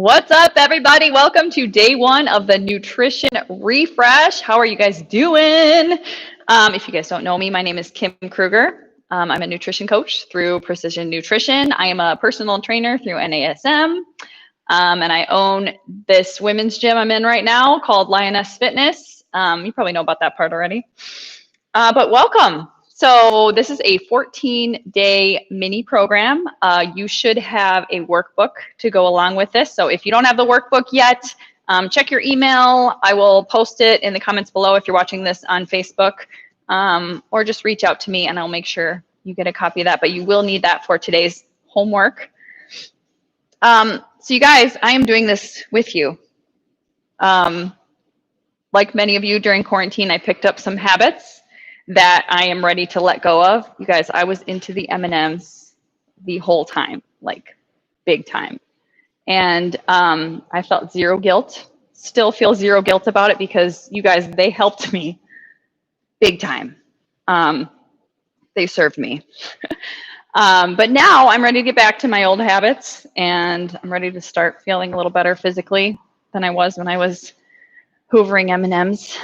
What's up, everybody? Welcome to day one of the Nutrition Refresh. How are you guys doing? If you guys don't know me, my name is Kim Kruger. I'm a nutrition coach through Precision Nutrition. I am a personal trainer through NASM, and I own this women's gym I'm in right now called Lioness Fitness. You probably know about that part already, but welcome. So this is a 14-day mini program. You should have a workbook to go along with this. So if you don't have the workbook yet, check your email. I will post it in the comments below if you're watching this on Facebook, or just reach out to me and I'll make sure you get a copy of that. But you will need that for today's homework. So you guys, I am doing this with you. Like many of you during quarantine, I picked up some habits that I am ready to let go of. You guys, I was into the M&Ms the whole time, like big time. And I felt zero guilt, still feel zero guilt about it because you guys, they helped me big time. They served me. But now I'm ready to get back to my old habits and I'm ready to start feeling a little better physically than I was when I was hoovering M&Ms.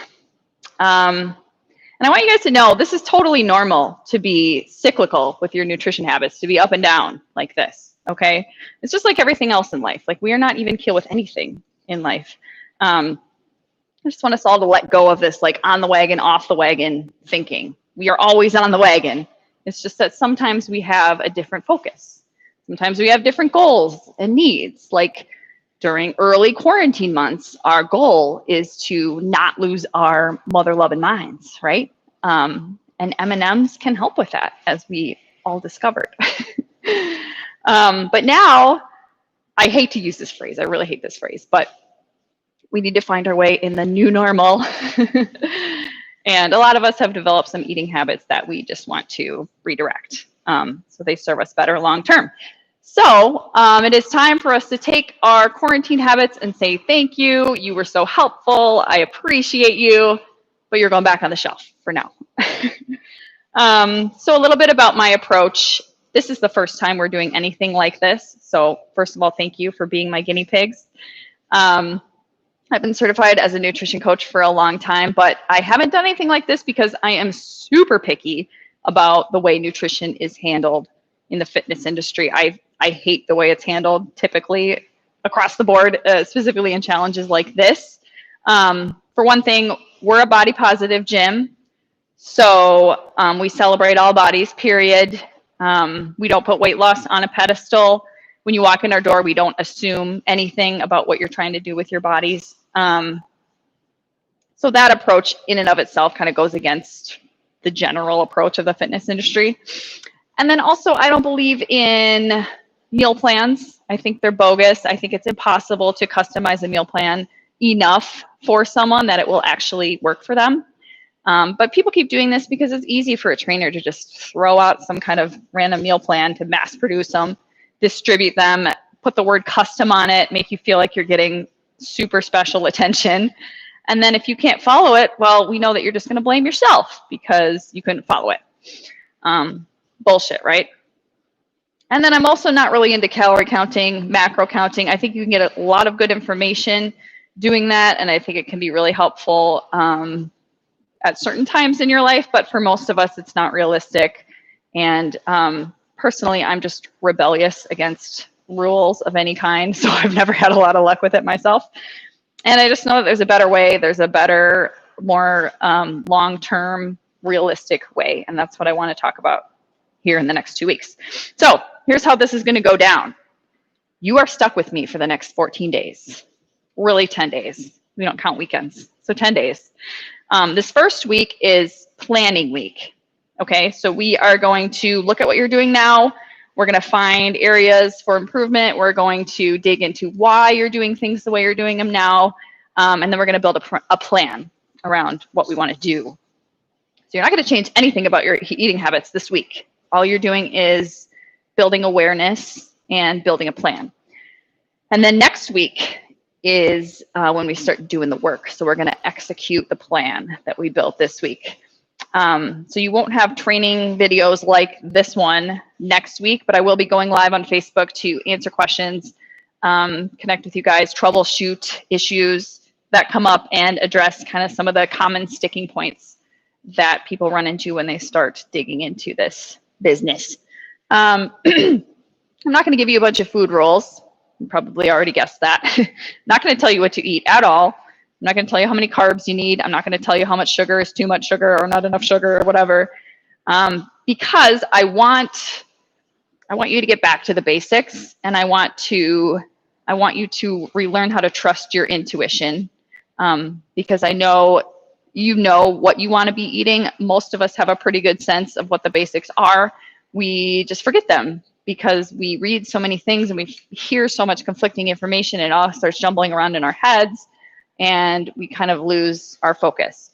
And I want you guys to know this is totally normal to be cyclical with your nutrition habits, to be up and down like this, okay? It's just like everything else in life. Like we are not even killed with anything in life. I just want us all to let go of this like on the wagon, off the wagon thinking. We are always on the wagon. It's just that sometimes we have a different focus. Sometimes we have different goals and needs. Like during early quarantine months, our goal is to not lose our mother-loving minds, right? And M&Ms can help with that, as we all discovered. But now, I hate to use this phrase. I really hate this phrase, but we need to find our way in the new normal. And a lot of us have developed some eating habits that we just want to redirect. So they serve us better long term. So it is time for us to take our quarantine habits and say, thank you. You were so helpful. I appreciate you, but you're going back on the shelf for now. So a little bit about my approach. This is the first time we're doing anything like this. So first of all, thank you for being my guinea pigs. I've been certified as a nutrition coach for a long time, but I haven't done anything like this because I am super picky about the way nutrition is handled in the fitness industry. I hate the way it's handled typically across the board, specifically in challenges like this. For one thing, we're a body positive gym. So we celebrate all bodies, period. We don't put weight loss on a pedestal. When you walk in our door, we don't assume anything about what you're trying to do with your bodies. So that approach in and of itself kind of goes against the general approach of the fitness industry. And then also, I don't believe in meal plans. I think they're bogus. I think it's impossible to customize a meal plan enough for someone that it will actually work for them. But people keep doing this because it's easy for a trainer to just throw out some kind of random meal plan to mass produce them, distribute them, put the word custom on it, make you feel like you're getting super special attention. And then if you can't follow it, well, we know that you're just going to blame yourself because you couldn't follow it. Bullshit, right? And then I'm also not really into calorie counting, macro counting. I think you can get a lot of good information doing that, and I think it can be really helpful at certain times in your life, but for most of us, it's not realistic. And personally, I'm just rebellious against rules of any kind, so I've never had a lot of luck with it myself. And I just know that there's a better way. There's a better, more long-term, realistic way, and that's what I want to talk about here in the next 2 weeks. So here's how this is going to go down. You are stuck with me for the next 14 days, really 10 days. We don't count weekends, so 10 days. This first week is planning week. Okay, so we are going to look at what you're doing now. We're going to find areas for improvement. We're going to dig into why you're doing things the way you're doing them now. And then we're going to build a plan around what we want to do. So you're not going to change anything about your eating habits this week. All you're doing is building awareness and building a plan. And then next week is when we start doing the work. So we're going to execute the plan that we built this week. So you won't have training videos like this one next week, but I will be going live on Facebook to answer questions connect with you guys, troubleshoot issues that come up, and address kind of some of the common sticking points that people run into when they start digging into this business. I'm not going to give you a bunch of food rules. You probably already guessed that. I'm not going to tell you what to eat at all. I'm not going to tell you how many carbs you need. I'm not going to tell you how much sugar is too much sugar or not enough sugar or whatever, because I want you to get back to the basics, and I want you to relearn how to trust your intuition, because I know you know what you want to be eating. Most of us have a pretty good sense of what the basics are. We just forget them because we read so many things and we hear so much conflicting information, and it all starts jumbling around in our heads, and we kind of lose our focus.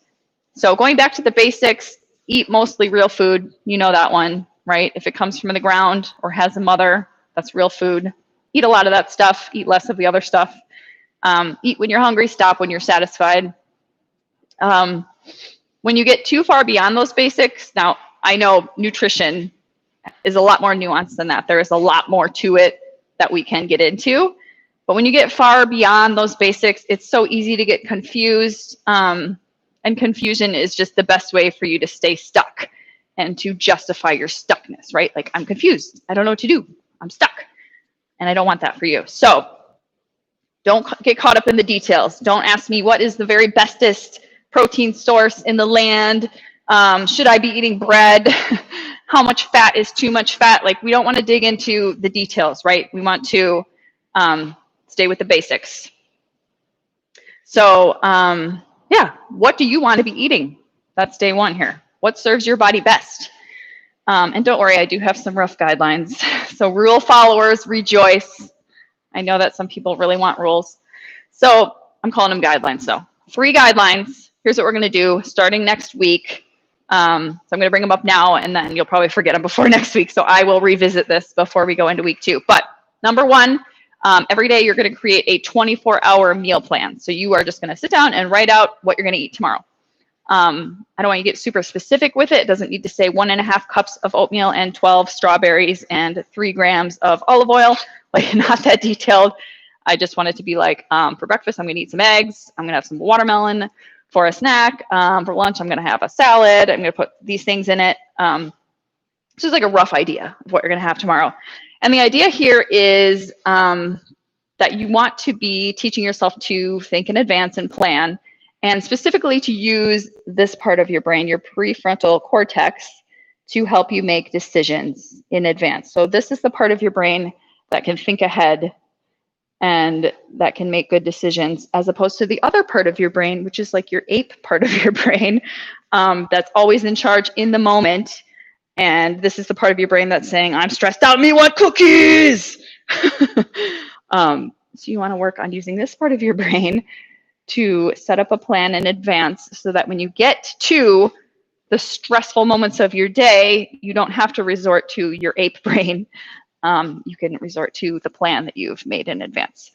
So going back to the basics, eat mostly real food. You know that one, right? If it comes from the ground or has a mother, that's real food. Eat a lot of that stuff. Eat less of the other stuff. Eat when you're hungry. Stop when you're satisfied. When you get too far beyond those basics, now I know nutrition is a lot more nuanced than that. There is a lot more to it that we can get into. But when you get far beyond those basics, it's so easy to get confused. And confusion is just the best way for you to stay stuck and to justify your stuckness, right? Like, I'm confused. I don't know what to do. I'm stuck. And I don't want that for you. So don't get caught up in the details. Don't ask me what is the very bestest protein source in the land. Should I be eating bread? How much fat is too much fat? Like, we don't want to dig into the details, right? We want to stay with the basics. So yeah, what do you want to be eating? That's day one here. What serves your body best? And don't worry, I do have some rough guidelines. So rule followers, rejoice. I know that some people really want rules. So I'm calling them guidelines. So 3 guidelines. Here's what we're going to do starting next week. So I'm going to bring them up now, and then you'll probably forget them before next week. So I will revisit this before we go into week 2. But number 1, every day you're going to create a 24-hour meal plan. So you are just going to sit down and write out what you're going to eat tomorrow. I don't want you to get super specific with it. It doesn't need to say 1.5 cups of oatmeal and 12 strawberries and 3 grams of olive oil. Like, not that detailed. I just want it to be like, for breakfast, I'm going to eat some eggs. I'm going to have some watermelon. For a snack, for lunch, I'm going to have a salad. I'm going to put these things in it. This is like a rough idea of what you're going to have tomorrow. And the idea here is that you want to be teaching yourself to think in advance and plan, and specifically to use this part of your brain, your prefrontal cortex, to help you make decisions in advance. So this is the part of your brain that can think ahead and that can make good decisions, as opposed to the other part of your brain, which is like your ape part of your brain, that's always in charge in the moment. And this is the part of your brain that's saying, I'm stressed out, me want cookies. So you want to work on using this part of your brain to set up a plan in advance, so that when you get to the stressful moments of your day, you don't have to resort to your ape brain. You can resort to the plan that you've made in advance.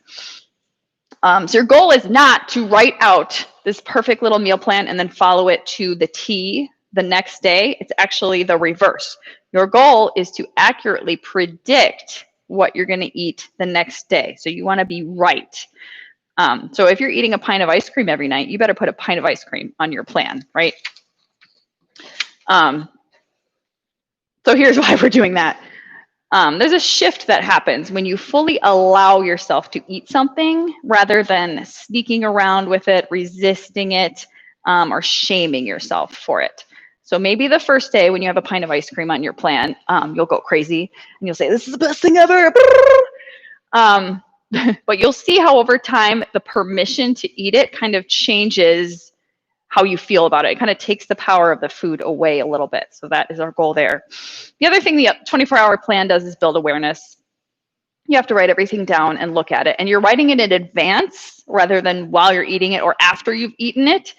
So your goal is not to write out this perfect little meal plan and then follow it to the T the next day. It's actually the reverse. Your goal is to accurately predict what you're going to eat the next day. So you want to be right. So if you're eating a pint of ice cream every night, you better put a pint of ice cream on your plan, right? So here's why we're doing that. There's a shift that happens when you fully allow yourself to eat something rather than sneaking around with it, resisting it, or shaming yourself for it. So maybe the first day when you have a pint of ice cream on your plan, you'll go crazy and you'll say, this is the best thing ever. But you'll see how over time, the permission to eat it kind of changes how you feel about it. It kind of takes the power of the food away a little bit. So that is our goal there. The other thing the 24-hour plan does is build awareness. You have to write everything down and look at it. And you're writing it in advance rather than while you're eating it or after you've eaten it,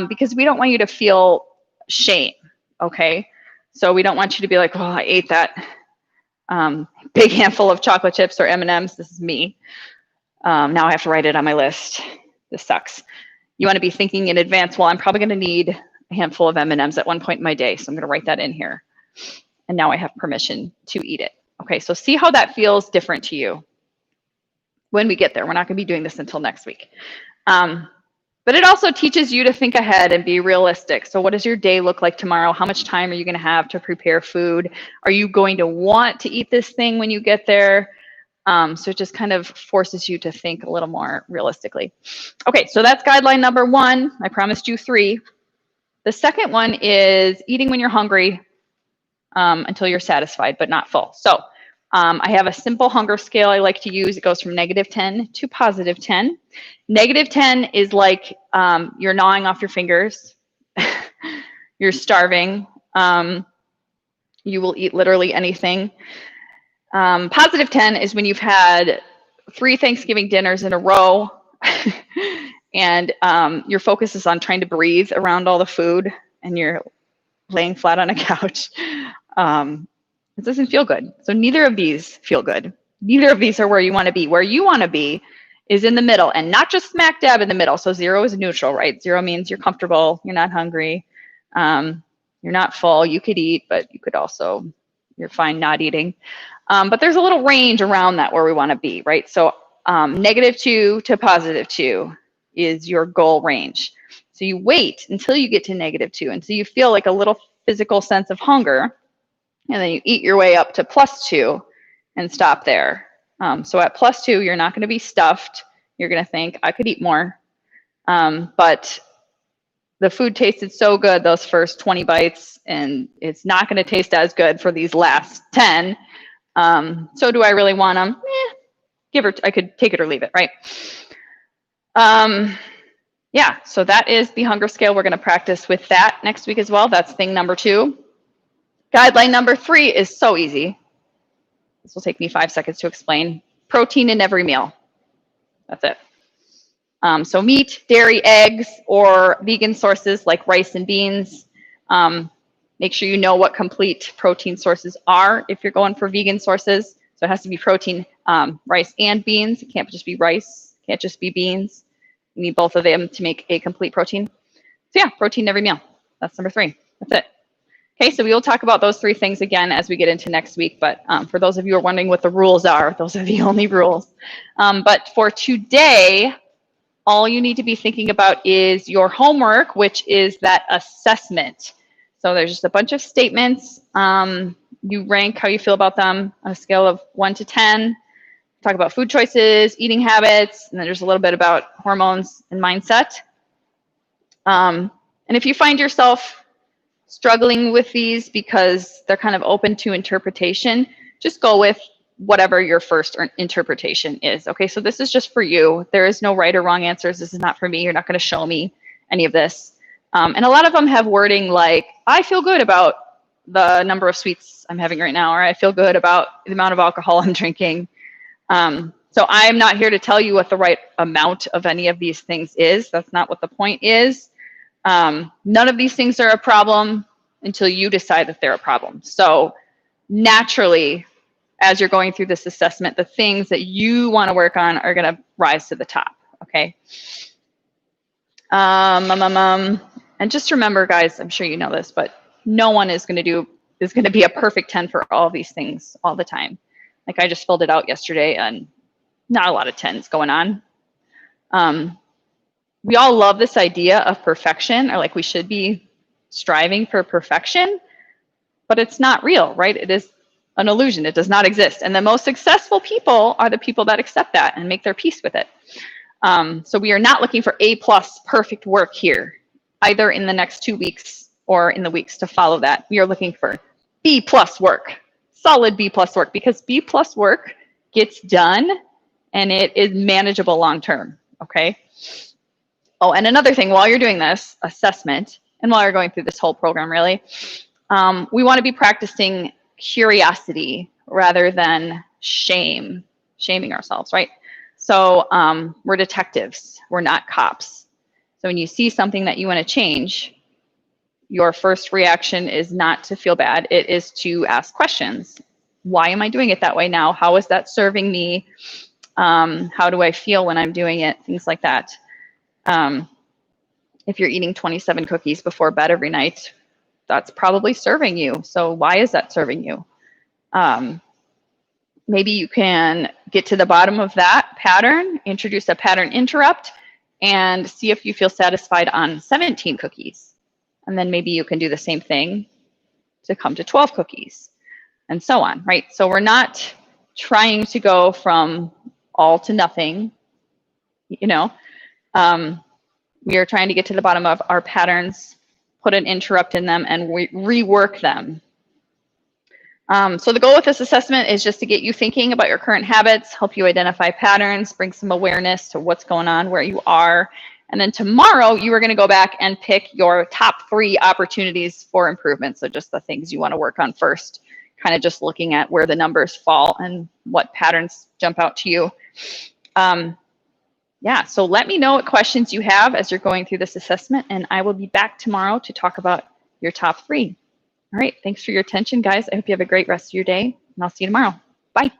because we don't want you to feel shame, okay? So we don't want you to be like, oh, I ate that big handful of chocolate chips or M&Ms. This is me. Now I have to write it on my list. This sucks. You want to be thinking in advance, well, I'm probably going to need a handful of M&Ms at one point in my day, so I'm going to write that in here. And now I have permission to eat it. Okay, so see how that feels different to you. when we get there. We're not going to be doing this until next week. But it also teaches you to think ahead and be realistic. So what does your day look like tomorrow? How much time are you going to have to prepare food? Are you going to want to eat this thing when you get there? So it just kind of forces you to think a little more realistically. Okay, so that's guideline number 1. I promised you 3. The second one is eating when you're hungry until you're satisfied, but not full. So I have a simple hunger scale I like to use. It goes from -10 to +10. -10 is like you're gnawing off your fingers. You're starving. You will eat literally anything. +10 is when you've had 3 Thanksgiving dinners in a row and your focus is on trying to breathe around all the food and you're laying flat on a couch. It doesn't feel good. So neither of these feel good. Neither of these are where you want to be. Where you want to be is in the middle, and not just smack dab in the middle. So 0 is neutral, right? 0 means you're comfortable, you're not hungry, you're not full. You could eat, but you could also, you're fine not eating. But there's a little range around that where we want to be, right? So -2 to +2 is your goal range. So you wait until you get to -2, and so you feel like a little physical sense of hunger, and then you eat your way up to +2 and stop there. So at +2, you're not going to be stuffed. You're going to think, I could eat more. But the food tasted so good those first 20 bites, and it's not going to taste as good for these last 10. So do I really want them? I could take it or leave it, right? Yeah, so that is the hunger scale. We're going to practice with that next week as well. That's thing number 2. Guideline number 3 is so easy. This will take me 5 seconds to explain. Protein in every meal. That's it. So meat, dairy, eggs, or vegan sources like rice and beans. Make sure you know what complete protein sources are if you're going for vegan sources. So it has to be protein, rice and beans. It can't just be rice. It can't just be beans. You need both of them to make a complete protein. So yeah, protein in every meal. That's number 3. That's it. Okay, so we will talk about those 3 things again as we get into next week. But for those of you who are wondering what the rules are, those are the only rules. But for today, all you need to be thinking about is your homework, which is that assessment. So there's just a bunch of statements. You rank how you feel about them on a scale of 1 to 10. Talk about food choices, eating habits, and then there's a little bit about hormones and mindset. And if you find yourself struggling with these because they're kind of open to interpretation, just go with whatever your first interpretation is. Okay, so this is just for you. There is no right or wrong answers. This is not for me. You're not going to show me any of this. And a lot of them have wording like, I feel good about the number of sweets I'm having right now, or I feel good about the amount of alcohol I'm drinking. So I'm not here to tell you what the right amount of any of these things is. That's not what the point is. None of these things are a problem until you decide that they're a problem. So naturally, as you're going through this assessment, the things that you want to work on are going to rise to the top. Okay. And just remember, guys, I'm sure you know this, but no one is going to be a perfect 10 for all these things all the time. Like I just filled it out yesterday and not a lot of 10s going on. We all love this idea of perfection, or like we should be striving for perfection, but it's not real, right? It is an illusion. It does not exist. And the most successful people are the people that accept that and make their peace with it. So we are not looking for A+ perfect work here, either in the next 2 weeks or in the weeks to follow that. We are looking for B+ work, solid B+ work, because B+ work gets done and it is manageable long-term, okay? Oh, and another thing, while you're doing this assessment, and while you're going through this whole program, really, we want to be practicing curiosity rather than shaming ourselves, right? So we're detectives, we're not cops. So when you see something that you want to change, your first reaction is not to feel bad, it is to ask questions. Why am I doing it that way now? How is that serving me? How do I feel when I'm doing it? Things like that. If you're eating 27 cookies before bed every night, that's probably serving you. So why is that serving you? maybe you can get to the bottom of that pattern, introduce a pattern interrupt, and see if you feel satisfied on 17 cookies. And then maybe you can do the same thing to come to 12 cookies, and so on, right? So we're not trying to go from all to nothing, you know. We are trying to get to the bottom of our patterns, put an interrupt in them, and rework them. So the goal with this assessment is just to get you thinking about your current habits, help you identify patterns, bring some awareness to what's going on, where you are. And then tomorrow, you are going to go back and pick your top 3 opportunities for improvement. So just the things you want to work on first, kind of just looking at where the numbers fall and what patterns jump out to you. Yeah, so let me know what questions you have as you're going through this assessment, and I will be back tomorrow to talk about your top 3. All right, thanks for your attention, guys. I hope you have a great rest of your day, and I'll see you tomorrow. Bye.